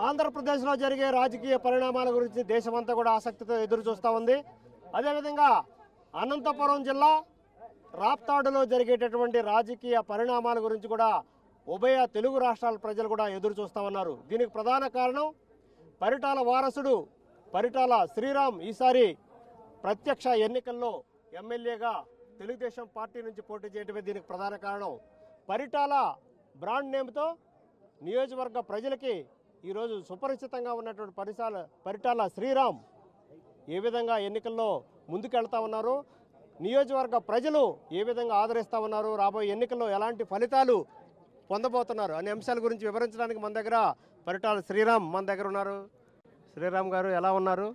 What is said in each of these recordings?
ఆంధ్రప్రదేశ్లో జరిగే రాజకీయ పరిణామాల గురించి దేశమంతా కూడా ఆసక్తితో ఎదురు చూస్తూ ఉంది. అదేవిధంగా అనంతపురం జిల్లా రాప్తాడులో జరిగేటటువంటి రాజకీయ పరిణామాల గురించి కూడా ఉభయ తెలుగు రాష్ట్రాల ప్రజలు కూడా ఎదురు చూస్తూ ఉన్నారు. దీనికి ప్రధాన కారణం పరిటాల వారసుడు పరిటాల శ్రీరామ్ ఈసారి ప్రత్యక్ష ఎన్నికల్లో ఎమ్మెల్యేగా తెలుగుదేశం పార్టీ నుంచి పోటీ చేయడమే దీనికి ప్రధాన కారణం. పరిటాల బ్రాండ్ నేమ్తో నియోజకవర్గ ప్రజలకి ఈరోజు సుపరిచితంగా ఉన్నటువంటి పరిటాల శ్రీరామ్ ఏ విధంగా ఎన్నికల్లో ముందుకెళ్తా ఉన్నారు, నియోజకవర్గ ప్రజలు ఏ విధంగా ఆదరిస్తూ ఉన్నారు, రాబోయే ఎన్నికల్లో ఎలాంటి ఫలితాలు పొందబోతున్నారు అనే అంశాల గురించి వివరించడానికి మన దగ్గర పరిటాల శ్రీరామ్ మన దగ్గర ఉన్నారు. శ్రీరామ్ గారు ఎలా ఉన్నారు?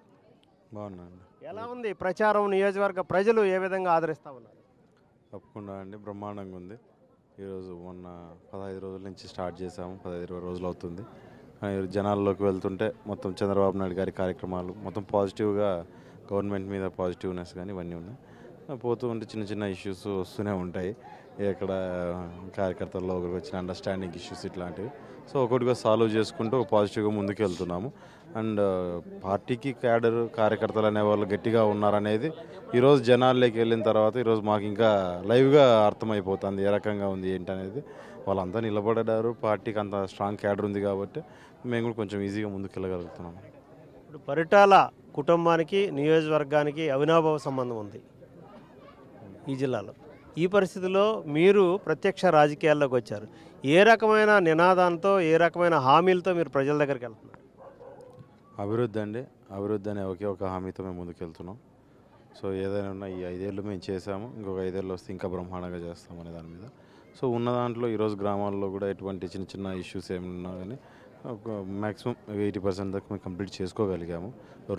బాగున్నాండి. ఎలా ఉంది ప్రచారం? నియోజకవర్గ ప్రజలు ఏ విధంగా ఆదరిస్తూ ఉన్నారు? తప్పకుండా అండి, బ్రహ్మాండంగా ఉంది. ఈరోజు మొన్న 15 రోజుల నుంచి స్టార్ట్ చేసాము, 15-20 రోజులు అవుతుంది. జనాల్లోకి వెళ్తుంటే మొత్తం చంద్రబాబు నాయుడు గారి కార్యక్రమాలు మొత్తం పాజిటివ్గా, గవర్నమెంట్ మీద పాజిటివ్నెస్ కానీ ఇవన్నీ ఉన్నాయి. పోతూ ఉంటే చిన్న చిన్న ఇష్యూస్ వస్తూనే ఉంటాయి. ఎక్కడ కార్యకర్తల్లో ఒకరికి వచ్చిన అండర్స్టాండింగ్ ఇష్యూస్ ఇట్లాంటివి. సో ఒకటిగా సాల్వ్ చేసుకుంటూ పాజిటివ్గా ముందుకు వెళ్తున్నాము. అండ్ పార్టీకి క్యాడర్ కార్యకర్తలు అనేవాళ్ళు గట్టిగా ఉన్నారనేది ఈరోజు జనాల్లోకి వెళ్ళిన తర్వాత ఈరోజు మాకు ఇంకా లైవ్గా అర్థమైపోతుంది ఏ రకంగా ఉంది ఏంటనేది. వాళ్ళంతా నిలబడ్డారు, పార్టీకి అంత స్ట్రాంగ్ క్యాడర్ ఉంది కాబట్టి మేము కూడా కొంచెం ఈజీగా ముందుకు వెళ్ళగలుగుతున్నాము. ఇప్పుడు పరిటాల కుటుంబానికి నియోజకవర్గానికి అవినాభావ సంబంధం ఉంది ఈ జిల్లాలో. ఈ పరిస్థితిలో మీరు ప్రత్యక్ష రాజకీయాల్లోకి వచ్చారు. ఏ రకమైన నినాదంతో, ఏ రకమైన హామీలతో మీరు ప్రజల దగ్గరికి వెళ్తున్నారు? అభివృద్ధి అండి, అభివృద్ధి అనే ఒకే ఒక హామీతో మేము ముందుకు వెళ్తున్నాం. సో ఏదైనా ఉన్నా ఈ 5 ఏళ్ళు మేము చేసాము, ఇంకొక 5 ఏళ్ళు వస్తే ఇంకా బ్రహ్మాండంగా చేస్తాం అనే దాని మీద. సో ఉన్న దాంట్లో ఈరోజు గ్రామాల్లో కూడా ఎటువంటి చిన్న చిన్న ఇష్యూస్ ఏమన్నా కానీ ఒక మ్యాక్సిమం 80% దాకా మేము కంప్లీట్ చేసుకోగలిగాము.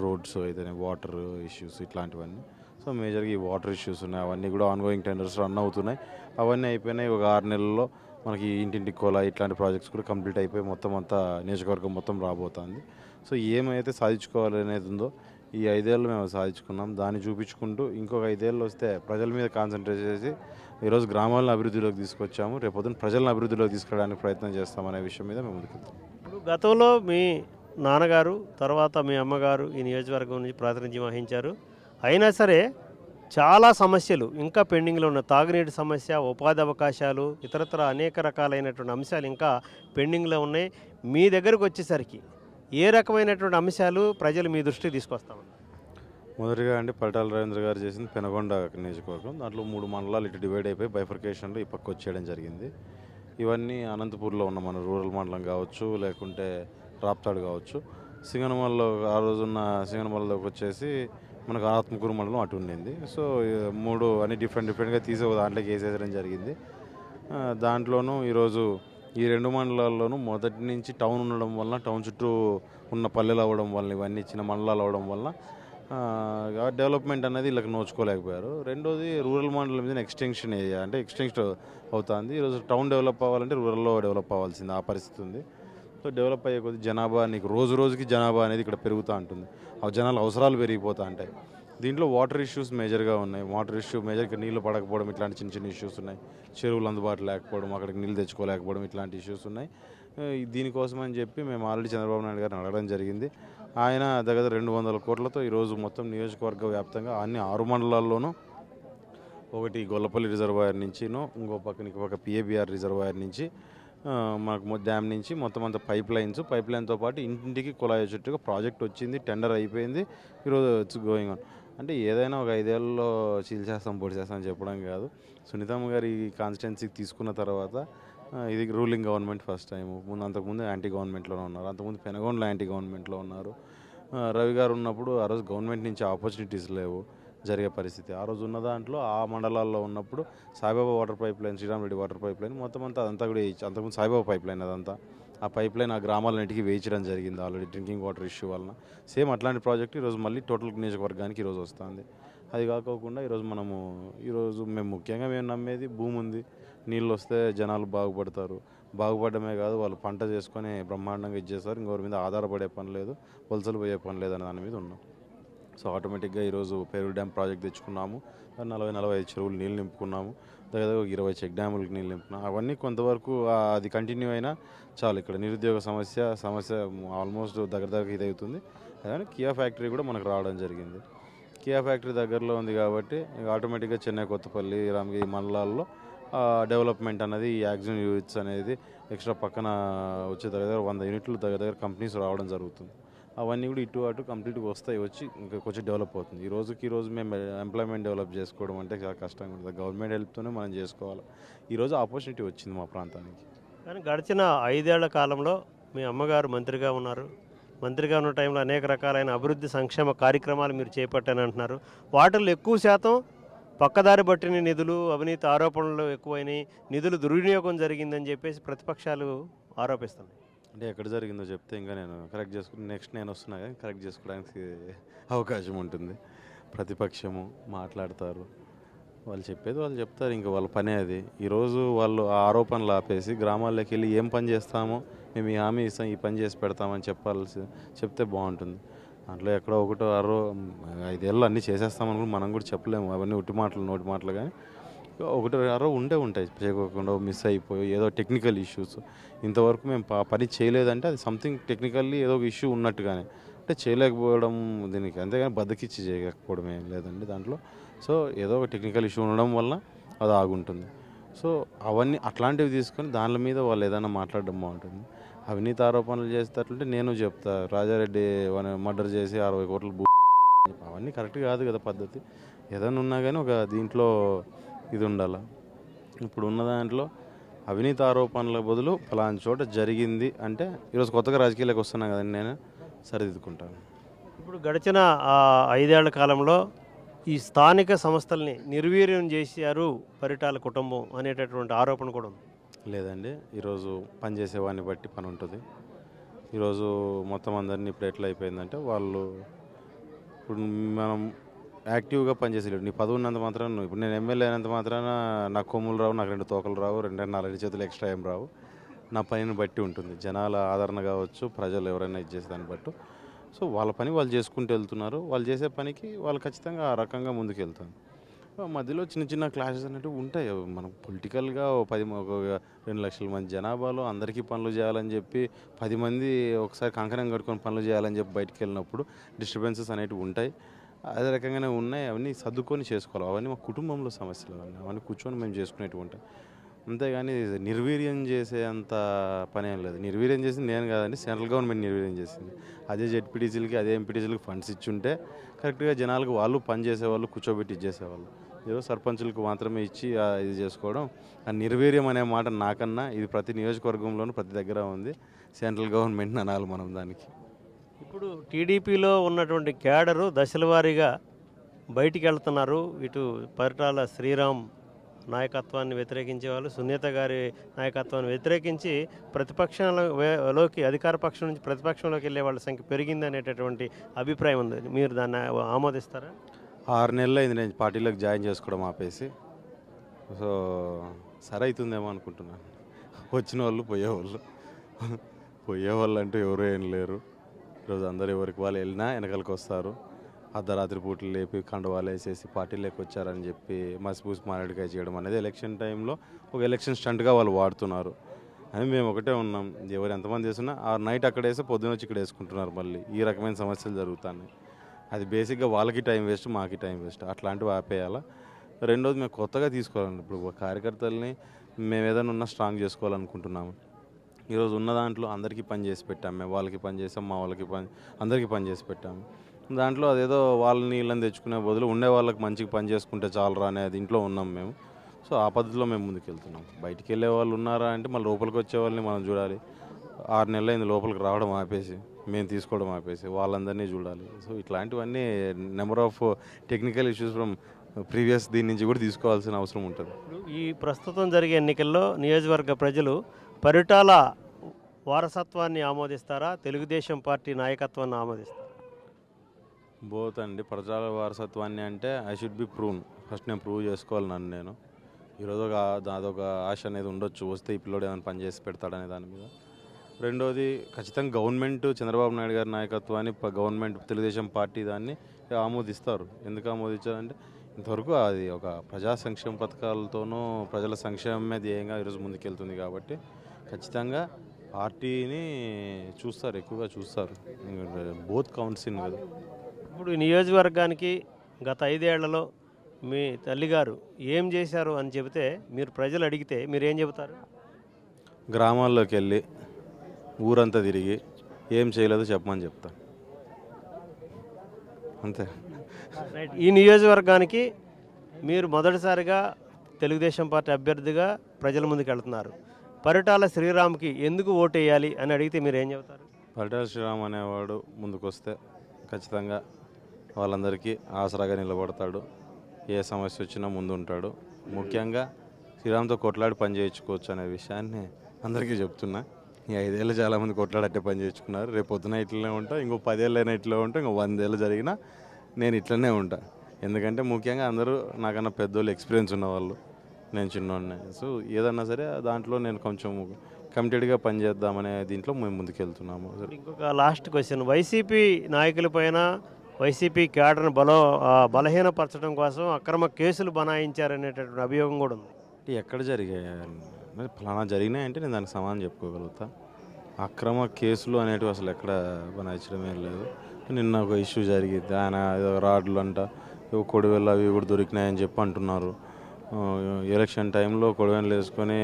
రోడ్స్ ఏదైనా వాటర్ ఇష్యూస్ ఇట్లాంటివన్నీ. సో మేజర్గా ఈ వాటర్ ఇష్యూస్ ఉన్నాయి, అవన్నీ కూడా ఆన్గోయింగ్ టెండర్స్ రన్ అవుతున్నాయి. అవన్నీ అయిపోయినాయి. ఒక 6 నెలల్లో మనకి ఇంటింటికి కోలా ఇట్లాంటి ప్రాజెక్ట్స్ కూడా కంప్లీట్ అయిపోయి మొత్తం అంతా నియోజకవర్గం మొత్తం రాబోతుంది. సో ఏమైతే సాధించుకోవాలనేది ఉందో ఈ 5 ఏళ్ళు మేము సాధించుకున్నాం. దాన్ని చూపించుకుంటూ ఇంకొక 5 ఏళ్ళు వస్తే ప్రజల మీద కాన్సన్ట్రేట్ చేసి ఈరోజు గ్రామాలను అభివృద్ధిలోకి తీసుకొచ్చాము. రేపొద్దున ప్రజలను అభివృద్ధిలోకి తీసుకురావడానికి ప్రయత్నం చేస్తామనే విషయం మీద మేము ముందుకెళ్తాం. ఇప్పుడు గతంలో మీ నాన్నగారు తర్వాత మీ అమ్మగారు ఈ నియోజకవర్గం నుంచి ప్రాతినిధ్యం వహించారు. అయినా సరే చాలా సమస్యలు ఇంకా పెండింగ్లో ఉన్న తాగునీటి సమస్య, ఉపాధి అవకాశాలు, ఇతరత్ర అనేక రకాలైనటువంటి అంశాలు ఇంకా పెండింగ్లో ఉన్నాయి. మీ దగ్గరకు వచ్చేసరికి ఏ రకమైనటువంటి అంశాలు ప్రజలు మీ దృష్టికి తీసుకొస్తామన్నారు? మొదటిగా అండి పరిటాల రవీంద్ర గారు చేసింది పెనగొండ నియోజకవర్గం. దాంట్లో 3 మండలాలు ఇటు డివైడ్ అయిపోయి బైఫర్కేషన్లో ఈ పక్క వచ్చేయడం జరిగింది. ఇవన్నీ అనంతపూర్లో ఉన్న మన రూరల్ మండలం కావచ్చు, లేకుంటే రాప్తాడు కావచ్చు. సింగనమలలో ఆ రోజున్న సింగనమలలోకి వచ్చేసి మనకు ఆత్మకూరు మండలం అటు ఉండింది. సో 3 అన్ని డిఫరెంట్గా తీసి దాంట్లోకి వేసేయడం జరిగింది. దాంట్లోనూ ఈరోజు ఈ 2 మండలాల్లోనూ మొదటి నుంచి టౌన్ ఉండడం వలన, టౌన్ చుట్టూ ఉన్న పల్లెలు అవ్వడం వలన, ఇవన్నీ చిన్న మండలాలు అవ్వడం వలన డెవలప్మెంట్ అనేది వీళ్ళకి నోచుకోలేకపోయారు. రెండోది రూరల్ మండలం మీద ఎక్స్టెన్షన్ అంటే ఎక్స్టెన్షన్ అవుతుంది. ఈరోజు టౌన్ డెవలప్ అవ్వాలంటే రూరల్లో డెవలప్ అవ్వాల్సింది ఆ పరిస్థితి ఉంది. సో డెవలప్ అయ్యే కొద్ది జనాభా నీకు రోజు రోజుకి జనాభా అనేది ఇక్కడ పెరుగుతూ ఉంటుంది. ఆ జనాల అవసరాలు పెరిగిపోతూ ఉంటాయి. దీంట్లో వాటర్ ఇష్యూస్ మేజర్గా ఉన్నాయి. వాటర్ ఇష్యూ మేజర్గా నీళ్లు పడకపోవడం ఇట్లాంటి చిన్న చిన్న ఇష్యూస్ ఉన్నాయి. చెరువులు అందుబాటులో లేకపోవడం, అక్కడికి నీళ్ళు తెచ్చుకోలేకపోవడం ఇట్లాంటి ఇష్యూస్ ఉన్నాయి. దీనికోసం అని చెప్పి మేము ఆల్రెడీ చంద్రబాబు నాయుడు గారిని అడగడం జరిగింది. ఆయన దగ్గర 200 కోట్లతో ఈరోజు మొత్తం నియోజకవర్గ వ్యాప్తంగా అన్ని 6 మండలాల్లోనూ, ఒకటి గొల్లపల్లి రిజర్వాయర్ నుంచిను, ఇంకో పక్క పిఏబిఆర్ రిజర్వాయర్ నుంచి మనకు డ్యామ్ నుంచి మొత్తం అంతా పైప్ లైన్తో పాటు ఇంటింటికి కుళాయి చుట్టూగా ప్రాజెక్ట్ వచ్చింది. టెండర్ అయిపోయింది. ఈరోజు ఇట్స్ గోయింగ్ ఆన్. అంటే ఏదైనా ఒక 5 ఏళ్ళలో చీల్చేస్తాం పొడి చేస్తాం చెప్పడం కాదు. సునీతమ్మ గారు ఈ కాన్స్టిట్యున్సీకి తీసుకున్న తర్వాత ఇది రూలింగ్ గవర్నమెంట్ ఫస్ట్ టైం. అంతకుముందు యాంటీ గవర్నమెంట్లోనే ఉన్నారు. అంతకుముందు పెనగొండలో యాంటీ గవర్నమెంట్లో ఉన్నారు. రవి గారు ఉన్నప్పుడు ఆ రోజు గవర్నమెంట్ నుంచి ఆపర్చునిటీస్ లేవు జరిగే పరిస్థితి. ఆ రోజు ఉన్న దాంట్లో ఆ మండలాల్లో ఉన్నప్పుడు Saibaba water pipe line, Srirama Reddy water pipe line మొత్తం అదంతా కూడా అంతకుముందు సాయిబాబా పైప్ లైన్ అదంతా ఆ పైప్ లైన్ ఆ గ్రామాలన్నింటికి వేయించడం జరిగింది ఆల్రెడీ డ్రింకింగ్ వాటర్ ఇష్యూ వలన. సేమ్ అట్లాంటి ప్రాజెక్ట్ ఈరోజు మళ్ళీ టోటల్ నియోజకవర్గానికి ఈరోజు వస్తుంది. అది కాకోకుండా ఈరోజు మేము ముఖ్యంగా మేము నమ్మేది భూమి ఉంది, నీళ్ళు వస్తే జనాలు బాగుపడతారు. బాగుపడమే కాదు, వాళ్ళు పంట చేసుకొని బ్రహ్మాండంగా ఇచ్చేస్తారు. ఇంకొకరి మీద ఆధారపడే పని లేదు, వలసలు పోయే పని లేదు అనే దాని మీద ఉన్నాం. సో ఆటోమేటిక్గా ఈరోజు పేరూరు డ్యామ్ ప్రాజెక్ట్ తెచ్చుకున్నాము. 40-45 చెరువులు నీళ్ళు నింపుకున్నాము. దగ్గర 20 చెక్ డ్యాములకు నీళ్ళు నింపుకున్నాం. అవన్నీ కొంతవరకు అది కంటిన్యూ అయినా చాలు. ఇక్కడ నిరుద్యోగ సమస్య ఆల్మోస్ట్ దగ్గర ఇదవుతుంది. అదే కియా ఫ్యాక్టరీ కూడా మనకు రావడం జరిగింది. కియా ఫ్యాక్టరీ దగ్గరలో ఉంది కాబట్టి ఆటోమేటిక్గా చెన్నై, కొత్తపల్లి, రామగిరి మండలాల్లో డెవలప్మెంట్ అనేది ఈ యాక్సిజన్ యూనిట్స్ అనేది ఎక్స్ట్రా పక్కన వచ్చే దగ్గర 100 యూనిట్లు దగ్గర కంపెనీస్ రావడం జరుగుతుంది. అవన్నీ కూడా ఇటు అటు కంప్లీట్గా వచ్చి ఇంకా కొంచెం డెవలప్ అవుతుంది. ఈ రోజు మేము ఎంప్లాయ్మెంట్ డెవలప్ చేసుకోవడం అంటే చాలా కష్టంగా ఉంటుంది. గవర్నమెంట్ హెల్ప్తోనే మనం చేసుకోవాలి. ఈరోజు ఆపర్చునిటీ వచ్చింది మా ప్రాంతానికి. కానీ గడిచిన 5 ఏళ్ల కాలంలో మీ అమ్మగారు మంత్రిగా ఉన్నారు. మంత్రిగా ఉన్న టైంలో అనేక రకాలైన అభివృద్ధి సంక్షేమ కార్యక్రమాలు మీరు చేపట్టానంటున్నారు. వాటిల్లో ఎక్కువ శాతం పక్కదారి పట్టిన నిధులు, అవినీతి ఆరోపణలు ఎక్కువైనాయి, నిధులు దుర్వినియోగం జరిగిందని చెప్పేసి ప్రతిపక్షాలు ఆరోపిస్తున్నాయి. అంటే ఎక్కడ జరిగిందో చెప్తే ఇంకా నేను కరెక్ట్ చేసుకుని నెక్స్ట్ నేను వస్తున్నా కానీ కరెక్ట్ చేసుకోవడానికి అవకాశం ఉంటుంది. ప్రతిపక్షము మాట్లాడతారు, వాళ్ళు చెప్పేది వాళ్ళు చెప్తారు, ఇంకా వాళ్ళ పనే అది. ఈరోజు వాళ్ళు ఆ ఆరోపణలు ఆపేసి గ్రామాల్లోకి వెళ్ళి ఏం పని చేస్తామో మేము ఈ హామీ ఇస్తాం, ఈ పని చేసి పెడతామని చెప్తే బాగుంటుంది. దాంట్లో ఎక్కడో 1-2 5 ఏళ్ళు అన్నీ చేసేస్తామని మనం కూడా చెప్పలేము. అవన్నీ నోటి మాటలు కానీ 1-2 ఉంటాయి చేయకోకుండా మిస్ అయిపోయి ఏదో టెక్నికల్ ఇష్యూస్. ఇంతవరకు మేము పని చేయలేదంటే అది సంథింగ్ టెక్నికల్లీ ఏదో ఒక ఇష్యూ ఉన్నట్టుగానే, అంటే చేయలేకపోవడం దీనికి, అంతేగాని బద్దకిచ్చి చేయకపోవడం ఏం లేదండి దాంట్లో. సో ఏదో ఒక టెక్నికల్ ఇష్యూ ఉండడం వల్ల అది ఆగుంటుంది. సో అవన్నీ అట్లాంటివి తీసుకొని దాని మీద వాళ్ళు ఏదైనా మాట్లాడడం బాగుంటుంది. అవినీతి ఆరోపణలు చేసేటట్లుంటే నేను చెప్తా, రాజారెడ్డి మర్డర్ చేసి 60 కోట్లు అవన్నీ కరెక్ట్ కాదు కదా పద్ధతి. ఏదైనా ఉన్నా కానీ ఒక దీంట్లో ఇది ఉండాలి. ఇప్పుడు ఉన్న దాంట్లో అవినీతి ఆరోపణల బదులు ఫలానా చోట జరిగింది అంటే ఈరోజు కొత్తగా రాజకీయాలకు వస్తున్నాను కదండి, నేను సరిదిద్దుకుంటాను. ఇప్పుడు గడిచిన 5 ఏళ్ల కాలంలో ఈ స్థానిక సంస్థల్ని నిర్వీర్యం చేశారు పరిటాల కుటుంబం అనేటటువంటి ఆరోపణ కూడా ఉంది. లేదండి, ఈరోజు పనిచేసేవాడిని బట్టి పని ఉంటుంది. ఈరోజు మొత్తం అందరినీ ఇప్పుడు ఎట్లా అయిపోయిందంటే వాళ్ళు ఇప్పుడు మనం యాక్టివ్గా పనిచేసేలేదు. నీ పదవి ఉన్నంత మాత్రాన, ఇప్పుడు నేను ఎమ్మెల్యే అయినంత మాత్రాన నాకు కొమ్ములు రావు, నాకు 2 తోకలు రావు, 4 చేతులు ఎక్స్ట్రా ఏం రావు. నా పనిని బట్టి ఉంటుంది. జనాల ఆదరణ కావచ్చు, ప్రజలు ఎవరైనా ఇది చేసే దాన్ని బట్టి. సో వాళ్ళ పని వాళ్ళు చేసుకుంటూ వెళ్తున్నారు. వాళ్ళు చేసే పనికి వాళ్ళు ఖచ్చితంగా ఆ రకంగా ముందుకు వెళ్తారు. మధ్యలో చిన్న క్లాషెస్ అనేటివి ఉంటాయి. మనం పొలిటికల్గా 2 లక్షల మంది జనాభాలో అందరికీ పనులు చేయాలని చెప్పి 10 మంది ఒకసారి కంకణం కట్టుకొని పనులు చేయాలని చెప్పి బయటికి వెళ్ళినప్పుడు డిస్టర్బెన్సెస్ అనేటివి ఉంటాయి. అదే రకంగానే ఉన్నాయి. అవన్నీ సర్దుకొని చేసుకోవాలి. అవన్నీ మా కుటుంబంలో సమస్యలు, అవన్నీ కూర్చొని మేము చేసుకునేటివి ఉంటాయి. అంతేగాని నిర్వీర్యం చేసే అంత పని ఏం లేదు. నిర్వీర్యం చేసింది నేను కాదండి, సెంట్రల్ గవర్నమెంట్ నిర్వీర్యం చేసింది. అదే జెడ్పీటీసీలకి అదే ఎంపీటీసీలకి ఫండ్స్ ఇచ్చుంటే కరెక్ట్గా జనాలకు వాళ్ళు పని చేసేవాళ్ళు, కూర్చోబెట్టి ఇచ్చేసేవాళ్ళు. ఏదో సర్పంచులకు మాత్రమే ఇచ్చి ఇది చేసుకోవడం, ఆ నిర్వీర్యం అనే మాట నాకన్నా ఇది ప్రతి నియోజకవర్గంలోనూ ప్రతి దగ్గర ఉంది. సెంట్రల్ గవర్నమెంట్ అనాలి మనం దానికి. ఇప్పుడు టీడీపీలో ఉన్నటువంటి క్యాడరు దశల వారీగా బయటికి వెళ్తున్నారు. ఇటు పరిటాల శ్రీరామ్ నాయకత్వాన్ని వ్యతిరేకించే వాళ్ళు, సునీత గారి నాయకత్వాన్ని వ్యతిరేకించి ప్రతిపక్షంలోకి, అధికార పక్షం నుంచి ప్రతిపక్షంలోకి వెళ్ళే వాళ్ళ సంఖ్య పెరిగింది అనేటటువంటి అభిప్రాయం ఉంది. మీరు దాన్ని ఆమోదిస్తారా? 6 నెలలు అయింది నేను పార్టీలోకి జాయిన్ చేసుకోవడం ఆపేసి. సో సరే అవుతుందేమో అనుకుంటున్నాను. వచ్చిన వాళ్ళు పోయేవాళ్ళు అంటూ ఎవరు ఏం లేరు. ఈరోజు అందరూ ఎవరికి వాళ్ళు వెళ్ళినా వెనకాలకి వస్తారు. అర్ధరాత్రి పూటలు లేపి కండువాలు వేసేసి పార్టీలోకి వచ్చారని చెప్పి మసిపూసి మారేడుకాయ చేయడం అనేది ఎలక్షన్ టైంలో ఒక ఎలక్షన్ స్టంట్గా వాళ్ళు వాడుతున్నారు. అని మేము ఒకటే ఉన్నాం, ఎవరు ఎంతమంది వేస్తున్నా ఆ నైట్ అక్కడ వేస్తే పొద్దున వచ్చి ఇక్కడ వేసుకుంటున్నారు. మళ్ళీ ఈ రకమైన సమస్యలు జరుగుతున్నాయి. అది బేసిక్గా వాళ్ళకి టైం వేస్ట్, మాకి టైం వేస్ట్. అట్లాంటివి ఆపేయాలా. రెండోది మేము కొత్తగా తీసుకోవాలండి. ఇప్పుడు కార్యకర్తల్ని మేము ఏదైనా ఉన్నా స్ట్రాంగ్ చేసుకోవాలనుకుంటున్నాము. ఈరోజు ఉన్న దాంట్లో అందరికీ పని చేసి పెట్టాము. మేము వాళ్ళకి పని చేసాం, మా వాళ్ళకి అందరికీ పని చేసి పెట్టాము. దాంట్లో అదేదో వాళ్ళని వీళ్ళని తెచ్చుకునే బదులు ఉండే వాళ్ళకి మంచిగా పని చేసుకుంటే చాలరా అనే దీంట్లో ఉన్నాం మేము. సో ఆ పద్ధతిలో మేము ముందుకు వెళ్తున్నాం. బయటికి వెళ్ళే వాళ్ళు ఉన్నారా అంటే మళ్ళీ లోపలికి వచ్చే వాళ్ళని మనం చూడాలి. 6 నెలలు అయింది లోపలికి రావడం ఆపేసి, మేము తీసుకోవడం ఆపేసి వాళ్ళందరినీ చూడాలి. సో ఇట్లాంటివన్నీ number of technical issues from previous దీని నుంచి కూడా తీసుకోవాల్సిన అవసరం ఉంటుంది. ఈ ప్రస్తుతం జరిగే ఎన్నికల్లో నియోజకవర్గ ప్రజలు పరిటాల వారసత్వాన్ని ఆమోదిస్తారా, తెలుగుదేశం పార్టీ నాయకత్వాన్ని ఆమోదిస్తారా? బోత్ అండి. ప్రజల వారసత్వాన్ని అంటే I should be prove. First నేను ప్రూవ్ చేసుకోవాలి నన్ను నేను. ఈరోజు అదొక ఆశ అనేది ఉండొచ్చు, వస్తే ఈ పిల్లోడు ఏమైనా పని చేసి పెడతాడనే దాని మీద. రెండోది ఖచ్చితంగా గవర్నమెంట్ చంద్రబాబు నాయుడు గారి నాయకత్వాన్ని గవర్నమెంట్ తెలుగుదేశం పార్టీ దాన్ని ఆమోదిస్తారు. ఎందుకు ఆమోదించారంటే ఇంతవరకు అది ఒక ప్రజా సంక్షేమ పథకాలతోనూ ప్రజల సంక్షేమమే ధ్యేయంగా ఈరోజు ముందుకెళ్తుంది కాబట్టి ఖచ్చితంగా పార్టీని చూస్తారు, ఎక్కువగా చూస్తారు. బోత్ కౌన్సిల్ కదా. ఇప్పుడు ఈ నియోజకవర్గానికి గత 5 ఏళ్లలో మీ తల్లిగారు ఏం చేశారు అని చెబితే, మీరు ప్రజలు అడిగితే మీరు ఏం చెబుతారు? గ్రామాల్లోకి వెళ్ళి ఊరంతా తిరిగి ఏం చేయలేదో చెప్పమని చెప్తా, అంతే. రైట్. ఈ నియోజకవర్గానికి మీరు మొదటిసారిగా తెలుగుదేశం పార్టీ అభ్యర్థిగా ప్రజల ముందుకు వెళ్తున్నారు. పరిటాల శ్రీరామ్కి ఎందుకు ఓటు వేయాలి అని అడిగితే మీరు ఏం చెబుతారు? పరిటాల శ్రీరామ్ అనేవాడు ముందుకొస్తే ఖచ్చితంగా వాళ్ళందరికీ ఆసరాగా నిలబడతాడు. ఏ సమస్య వచ్చినా ముందు ఉంటాడు. ముఖ్యంగా శ్రీరామ్తో కొట్లాడి పని చేయించుకోవచ్చు అనే విషయాన్ని అందరికీ చెప్తున్నా. ఈ 5 ఏళ్ళు చాలామంది కొట్లాడట్టే పని చేయించుకున్నారు. రేపు పొద్దున ఇట్లనే ఉంటా, ఇంకో 10 ఏళ్ళైనా ఇట్లా ఉంటా, ఇంకో 100 ఏళ్ళు జరిగినా నేను ఇట్లనే ఉంటా. ఎందుకంటే ముఖ్యంగా అందరూ నాకన్నా పెద్దోళ్ళు, ఎక్స్పీరియన్స్ ఉన్నవాళ్ళు, నేను చిన్నోడినే. సో ఏదన్నా సరే దాంట్లో నేను కొంచెం కమిటెడ్గా పనిచేద్దామనే దీంట్లో మేము ముందుకెళ్తున్నాము. ఇంకొక లాస్ట్ క్వశ్చన్, వైసీపీ నాయకులపైన వైసీపీ క్యాడర్ను బలహీనపరచడం కోసం అక్రమ కేసులు బనాయించారనేటటువంటి అభియోగం కూడా ఉంది. ఎక్కడ జరిగాయి? ఫలానా జరిగినాయంటే నేను దానికి సమాధానం చెప్పుకోగలుగుతా. అక్రమ కేసులు అనేటివి అసలు ఎక్కడ బనాయించడమే లేదు. నిన్న ఒక ఇష్యూ జరిగింది, ఆయన ఏదో రాడ్లు అంట, కొడివెళ్ళు అవి కూడా దొరికినాయని చెప్పి అంటున్నారు. ఎలక్షన్ టైంలో కొడవెన్లు వేసుకొని,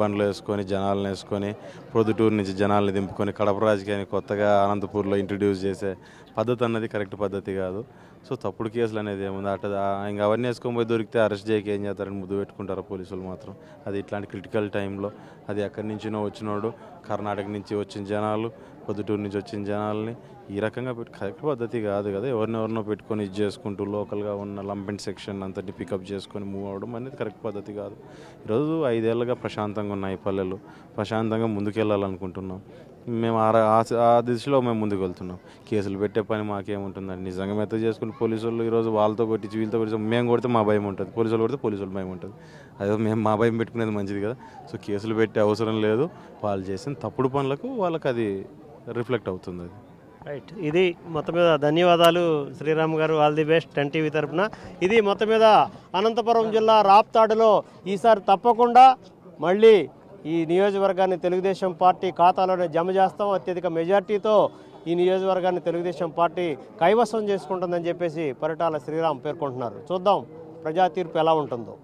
బండ్లు వేసుకొని, జనాలను వేసుకొని, ప్రొద్దుటూరు నుంచి జనాల్ని దింపుకొని కడప రాజకీయాన్ని కొత్తగా అనంతపూర్లో ఇంట్రడ్యూస్ చేసే పద్ధతి అన్నది కరెక్ట్ పద్ధతి కాదు. సో తప్పుడు కేసులు అనేది ఏముంది అట్లా ఇంకా అవన్నీ వేసుకొని పోయి దొరికితే అరెస్ట్ చేయక ఏం చేస్తారని ముద్దు పెట్టుకుంటారు పోలీసులు మాత్రం. అది ఇట్లాంటి క్రిటికల్ టైంలో అది ఎక్కడి నుంచినో వచ్చినోడు, కర్ణాటక నుంచి వచ్చిన జనాలు, పొద్దుటూరు నుంచి వచ్చిన జనాల్ని ఈ రకంగా కరెక్ట్ పద్ధతి కాదు కదా. ఎవరినెవరినో పెట్టుకొని ఇది చేసుకుంటూ లోకల్గా ఉన్న లంపెంట్ సెక్షన్ అంతటి పికప్ చేసుకొని మూవ్ అవ్వడం అనేది కరెక్ట్ పద్ధతి కాదు. ఈరోజు 5 ఏళ్ళుగా ప్రశాంతంగా ఉన్నాయి పల్లెలు, ప్రశాంతంగా ముందుకెళ్ళాలనుకుంటున్నాం. మేము ఆ దిశలో మేము ముందుకు వెళ్తున్నాం. కేసులు పెట్టే పని మాకేముంటుందండి? నిజంగా మెత్త చేసుకుని పోలీసు వాళ్ళు ఈరోజు వాళ్ళతో కొట్టించి వీళ్ళతో కొట్టి మేము కొడితే మా భయం ఉంటుంది, పోలీసు వాళ్ళు కొడితే పోలీసు భయం ఉంటుంది. అదే మేము మా భయం పెట్టుకునేది మంచిది కదా. సో కేసులు పెట్టే అవసరం లేదు. వాళ్ళు చేసిన తప్పుడు పనులకు వాళ్ళకి అది రిఫ్లెక్ట్ అవుతుంది. అది రైట్. ఇది మొత్తం మీద ధన్యవాదాలు శ్రీరామ్ గారు, ఆల్ ది బెస్ట్ 10 టీవీ తరఫున. ఇది మొత్తం మీద అనంతపురం జిల్లా రాప్తాడులో ఈసారి తప్పకుండా మళ్ళీ ఈ నియోజకవర్గాన్ని తెలుగుదేశం పార్టీ ఖాతాలోనే జమ చేస్తాం. అత్యధిక మెజార్టీతో ఈ నియోజకవర్గాన్ని తెలుగుదేశం పార్టీ కైవసం చేసుకుంటుందని చెప్పేసి పరిటాల శ్రీరామ్ పేర్కొంటున్నారు. చూద్దాం ప్రజా తీర్పు ఎలా ఉంటుందో.